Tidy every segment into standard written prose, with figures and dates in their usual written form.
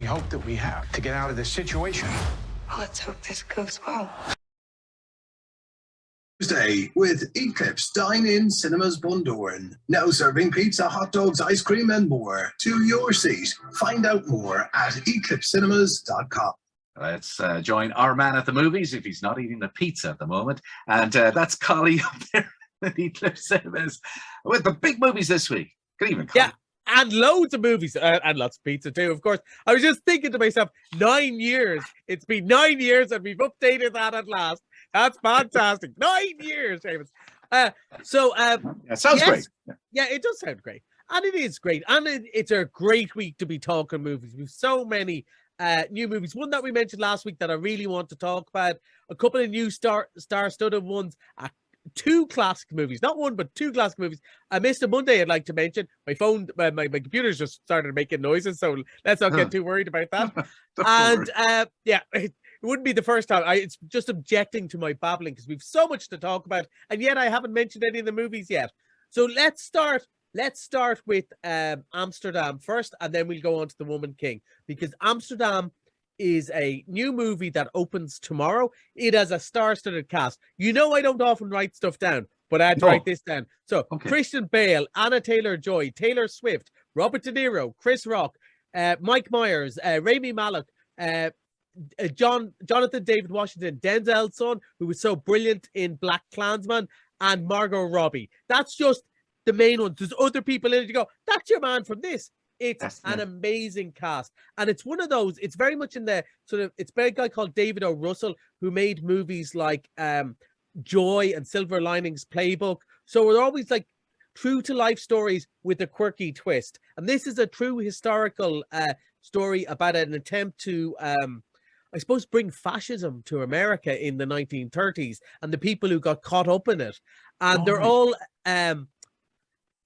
hope that we have to get out of this situation. Well, let's hope this goes well. Tuesday with Eclipse Dine-In Cinemas Bundoran. Now serving pizza, hot dogs, ice cream and more to your seat. Find out more at eclipsecinemas.com. Let's join our man at the movies if he's not eating the pizza at the moment. And that's Collie up there at Eclipse Cinemas with the big movies this week. Good evening, Collie. Yeah, and loads of movies and lots of pizza too, of course. I was just thinking to myself, 9 years. It's been 9 years and we've updated that at last. That's fantastic. 9 years, Seamus. Sounds great. Yeah, it does sound great. And it is great. And it's a great week to be talking movies. We've so many new movies. One that we mentioned last week that I really want to talk about. A couple of new star-studded ones. Two classic movies. Not one, but two classic movies. I missed a Monday I'd like to mention. My phone, my computer's just started making noises, so let's not get too worried about that. And it wouldn't be the first time. It's just objecting to my babbling because we've so much to talk about, and yet I haven't mentioned any of the movies yet. So let's start with Amsterdam first, and then we'll go on to The Woman King, because Amsterdam is a new movie that opens tomorrow. It has a star-studded cast. You know I don't often write stuff down, but I had to write this down. So Christian Bale, Anna Taylor-Joy, Taylor Swift, Robert De Niro, Chris Rock, Mike Myers, Rami Malek, Jonathan David Washington, Denzel's son, who was so brilliant in Black Klansman, and Margot Robbie. That's just the main ones. There's other people in it. You go, that's your man from this. It's an amazing cast. And it's one of those, it's very much in the sort of, it's by a guy called David O. Russell, who made movies like Joy and Silver Linings Playbook. So we're always like true to life stories with a quirky twist. And this is a true historical story about an attempt to I suppose bring fascism to America in the 1930s and the people who got caught up in it. And they're all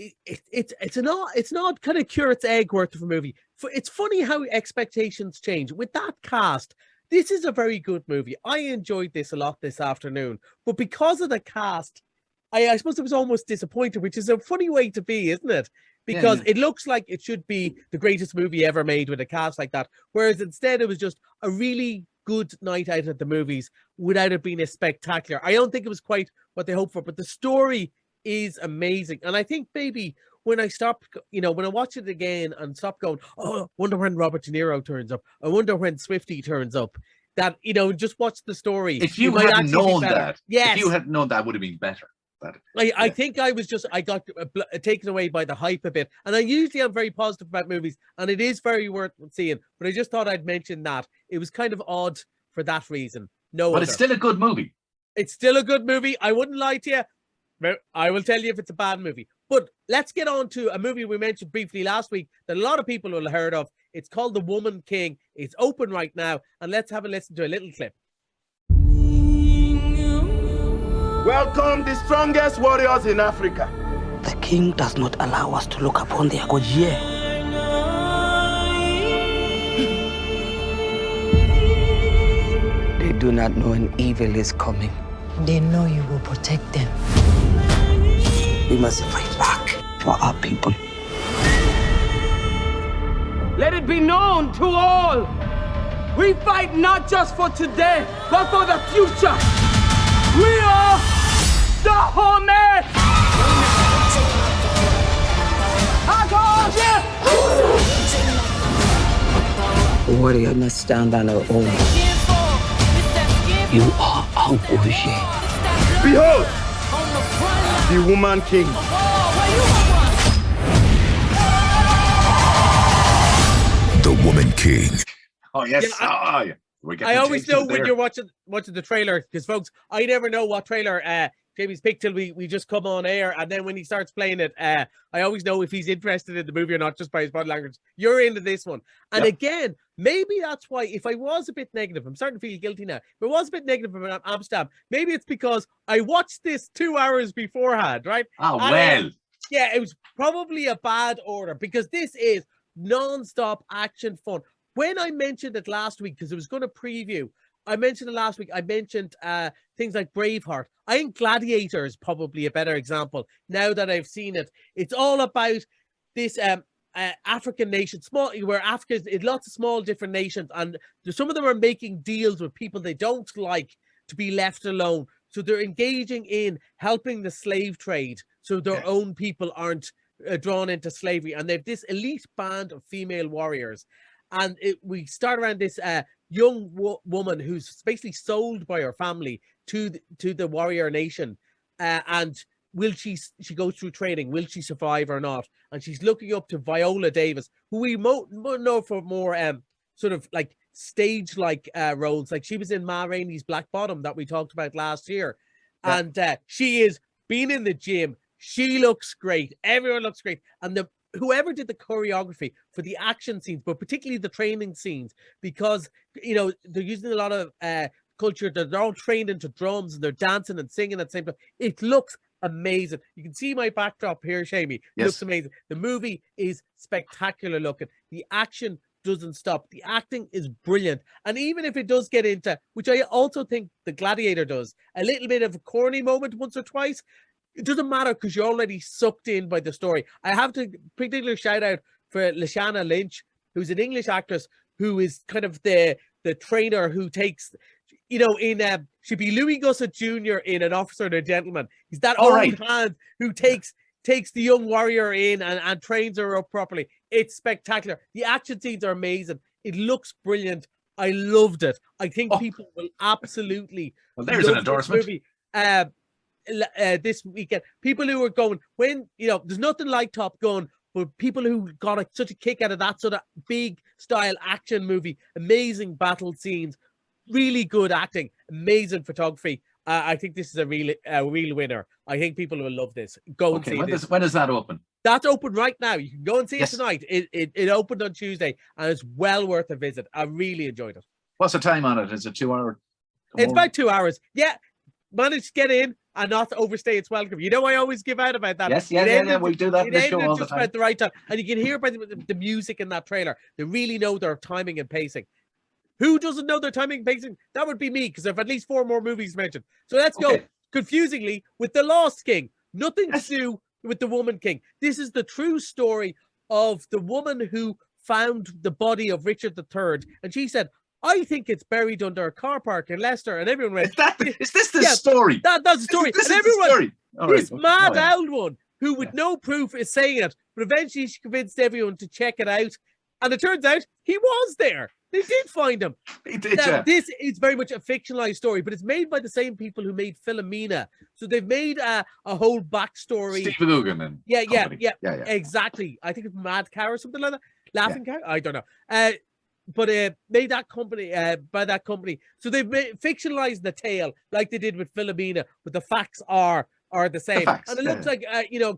it's an odd kind of curate's egg worth of a movie. It's funny how expectations change with that cast. This is a very good movie. I enjoyed this a lot this afternoon, but because of the cast, I suppose it was almost disappointed, which is a funny way to be, isn't it? Because it looks like it should be the greatest movie ever made with a cast like that, whereas instead it was just a really good night out at the movies without it being a spectacular. I don't think it was quite what they hoped for, but the story is amazing. And I think maybe when I stop, when I watch it again and stop going, oh, I wonder when Robert De Niro turns up, I wonder when Swifty turns up, that, just watch the story. If you hadn't known that, if you hadn't known that, would have been better. I think I got taken away by the hype a bit. And I usually am very positive about movies, and it is very worth seeing. But I just thought I'd mention that. It was kind of odd for that reason. But it's still a good movie. It's still a good movie. I wouldn't lie to you. I will tell you if it's a bad movie. But let's get on to a movie we mentioned briefly last week that a lot of people will have heard of. It's called The Woman King. It's open right now. And let's have a listen to a little clip. Welcome the strongest warriors in Africa. The king does not allow us to look upon their God here. They do not know an evil is coming. They know you will protect them. We must fight back for our people. Let it be known to all. We fight not just for today, but for the future. We are the Homeland! A warrior must stand on her own. You are our warrior. Behold, the Woman King. The Woman King. Oh, yes. Yeah, I always know when you're watching the trailer, because folks, I never know what trailer Jamie's picked till we just come on air, and then when he starts playing it, I always know if he's interested in the movie or not just by his body language. You're into this one. And again, maybe that's why, if I was a bit negative, I'm starting to feel guilty now, if I was a bit negative about Amsterdam, maybe it's because I watched this 2 hours beforehand, right? Yeah, it was probably a bad order, because this is non-stop action fun. When I mentioned it last week, because it was going to preview, I mentioned it last week. I mentioned things like Braveheart. I think Gladiator is probably a better example now that I've seen it. It's all about this African nations, small, where Africa is lots of small different nations, and some of them are making deals with people they don't like to be left alone. So they're engaging in helping the slave trade, so their own people aren't drawn into slavery. And they have this elite band of female warriors, and we start around this young woman who's basically sold by her family to the warrior nation, and will she goes through training, will she survive or not? And she's looking up to Viola Davis, who we know for more sort of like stage like roles. Like she was in Ma Rainey's Black Bottom that we talked about last year, and she is being in the gym. She looks great. Everyone looks great, and whoever did the choreography for the action scenes, but particularly the training scenes, because they're using a lot of culture. They're all trained into drums and they're dancing and singing at the same time. It looks amazing. You can see my backdrop here, Shamey. It looks amazing. The movie is spectacular looking. The action doesn't stop. The acting is brilliant. And even if it does get into, which I also think The Gladiator does, a little bit of a corny moment once or twice, it doesn't matter because you're already sucked in by the story. I have to particular shout out for Lashana Lynch, who's an English actress who is kind of the trainer who takes, should be Louis Gossett Jr. in An Officer and a Gentleman. He's that old hand who takes the young warrior in and trains her up properly. It's spectacular. The action scenes are amazing. It looks brilliant. I loved it. I think people will absolutely there's an endorsement. Movie. This weekend, people who are going, there's nothing like Top Gun, but people who got such a kick out of that sort of big style action movie, amazing battle scenes, really good acting, amazing photography. I think this is a real winner. I think people will love this. Go and see this. When does that open? That's open right now. You can go and see it tonight. It opened on Tuesday, and it's well worth a visit. I really enjoyed it. What's the time on it? Is it 2 hour? It's about 2 hours. Yeah, managed to get in and not overstay its welcome. I always give out about that. Yes, we do that in the show all the time. At the right time, and you can hear by the music in that trailer. They really know their timing and pacing. Who doesn't know their timing and pacing? That would be me, because I have at least 4 more movies mentioned. So let's go, confusingly, with The Lost King. Nothing to do with The Woman King. This is the true story of the woman who found the body of Richard III, and she said, I think it's buried under a car park in Leicester. And everyone went, is this the story? That's the story. This and everyone, this mad right. old one who with no proof is saying it, but eventually she convinced everyone to check it out. And it turns out he was there. They did find him. He did, This is very much a fictionalized story, but it's made by the same people who made Philomena. So they've made a whole backstory. Stephen Coogan and yeah, exactly. I think it's Mad Cow or something like that. Laughing Cow? I don't know. But made that company by that company. So they've fictionalized the tale like they did with Philomena, but the facts are the same. And it looks like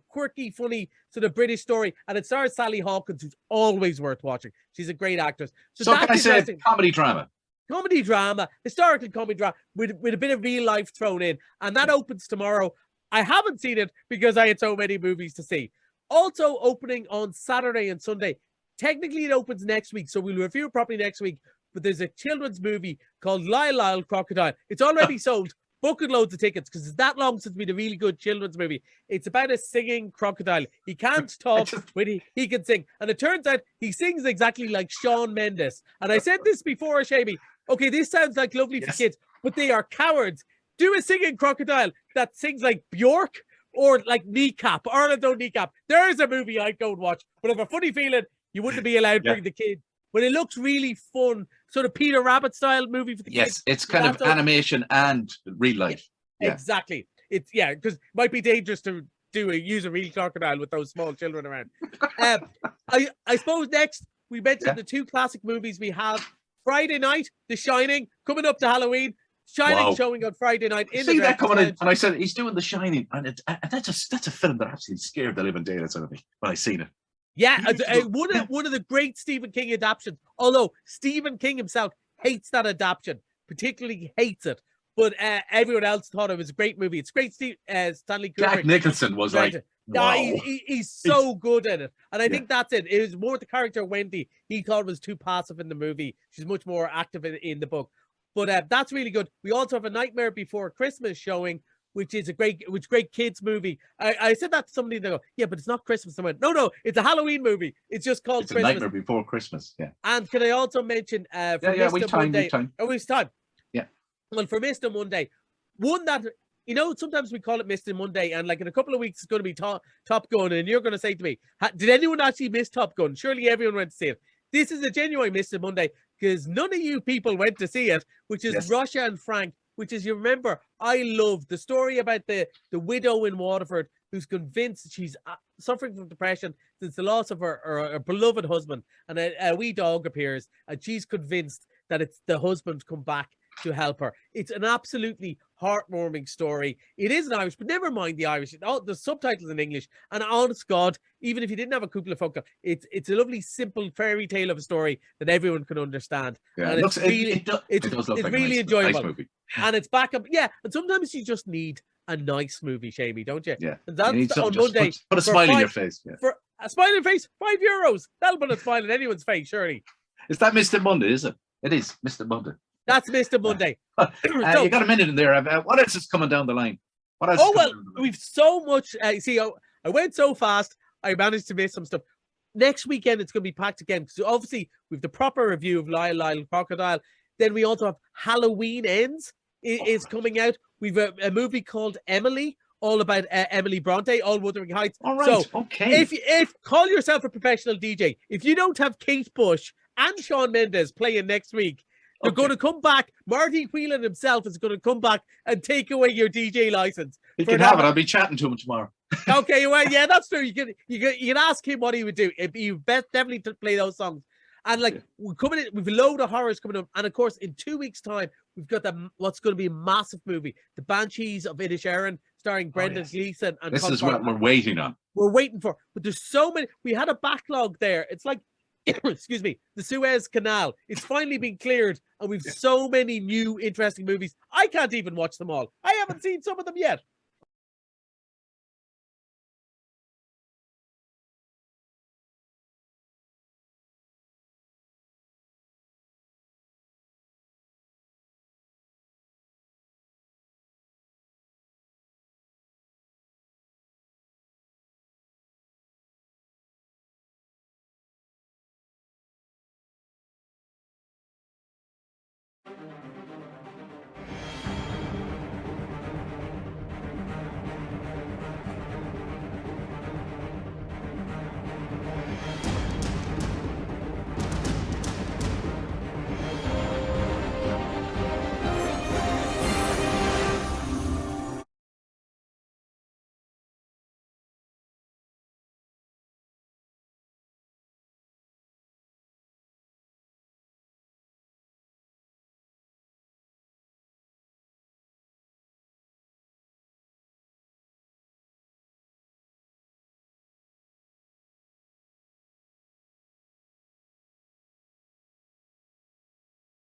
quirky, funny sort of British story. And it stars Sally Hawkins, who's always worth watching. She's a great actress. So can I say comedy drama? Comedy drama, historical comedy drama with a bit of real life thrown in. And that opens tomorrow. I haven't seen it because I had so many movies to see. Also opening on Saturday and Sunday. Technically, it opens next week, so we'll review it properly next week. But there's a children's movie called Lil Crocodile. It's already sold. Book loads of tickets because it's that long since we had a really good children's movie. It's about a singing crocodile. He can't talk, but he can sing. And it turns out he sings exactly like Shawn Mendes. And I said this before, Shamey. Okay, this sounds like lovely for kids, but they are cowards. Do a singing crocodile that sings like Bjork or like Kneecap, Orlando Kneecap. There's a movie I'd go and watch. But I have a funny feeling you wouldn't be allowed to bring the kid. But it looks really fun. Sort of Peter Rabbit style movie for the kids. Yes, it's kind of animation and real life. Yeah. Exactly. It's because it might be dangerous to use a real crocodile with those small children around. I suppose next we mentioned the 2 classic movies we have. Friday night, The Shining, coming up to Halloween. Shining showing on Friday night. See that coming in, and I said he's doing The Shining, and that's a film that absolutely scared the living daylights out of me when I seen it. Yeah, one of the great Stephen King adaptations. Although Stephen King himself hates that adaptation, particularly hates it, but everyone else thought it was a great movie. It's great. Stanley Kubrick. Jack Nicholson was like, wow. He's so good at it, and I think that's it. It was more the character Wendy. He thought was too passive in the movie. She's much more active in the book. But that's really good. We also have A Nightmare Before Christmas showing, which is a great kids movie. I said that to somebody, and they go, yeah, but it's not Christmas. I went, no, it's a Halloween movie. It's just called It's Christmas. a Nightmare Before Christmas. Yeah. And can I also mention for Mr. Monday? Oh, we've time. Yeah. Well, for Mr. Monday, one that, you know, sometimes we call it Mr. Monday, and like in a couple of weeks, it's going to be Top Gun, and you're going to say to me, did anyone actually miss Top Gun? Surely everyone went to see it. This is a genuine Mr. Monday, because none of you people went to see it, which is Russia and Frank, which is, you remember, I love the story about the widow in Waterford who's convinced she's suffering from depression since the loss of her beloved husband, and a wee dog appears, and she's convinced that it's the husband come back to help her. It's an absolutely heartwarming story. It is in Irish, but never mind the Irish. The subtitles in English. And honest God, even if you didn't have a couple of folk, it's a lovely, simple fairy tale of a story that everyone can understand. Yeah, and it's really enjoyable. Nice movie. And it's back up. Yeah, and sometimes you just need a nice movie, Shamey, don't you? Yeah. And that's on Monday. Put a smile in your face. Yeah. For a smile in your face, €5. That'll put a smile in anyone's face, surely. Is that Mr. Monday, is it? It is Mr. Monday. That's Mr. Monday. So, you got a minute in there. What else is coming down the line? What else? We've so much. I went so fast, I managed to miss some stuff. Next weekend, it's going to be packed again. So obviously, we've the proper review of Lil Crocodile. Then we also have Halloween Ends is coming out. We've a movie called Emily, all about Emily Bronte, all Wuthering Heights. All right, so okay. If call yourself a professional DJ, if you don't have Kate Bush and Shawn Mendes playing next week, they're going to come back. Marty Whelan himself is going to come back and take away your DJ license. He can have it. I'll be chatting to him tomorrow. Okay, well, yeah, that's true. You can ask him what he would do. You definitely play those songs. And like we're coming in, we've a load of horrors coming up, and of course, in 2 weeks' time, we've got what's going to be a massive movie, The Banshees of Inisherin, starring Brendan Gleeson. And this is what we're waiting on. We're waiting for, but there's so many. We had a backlog there. It's like, excuse me, the Suez Canal. It's finally been cleared, and we've so many new interesting movies. I can't even watch them all. I haven't seen some of them yet.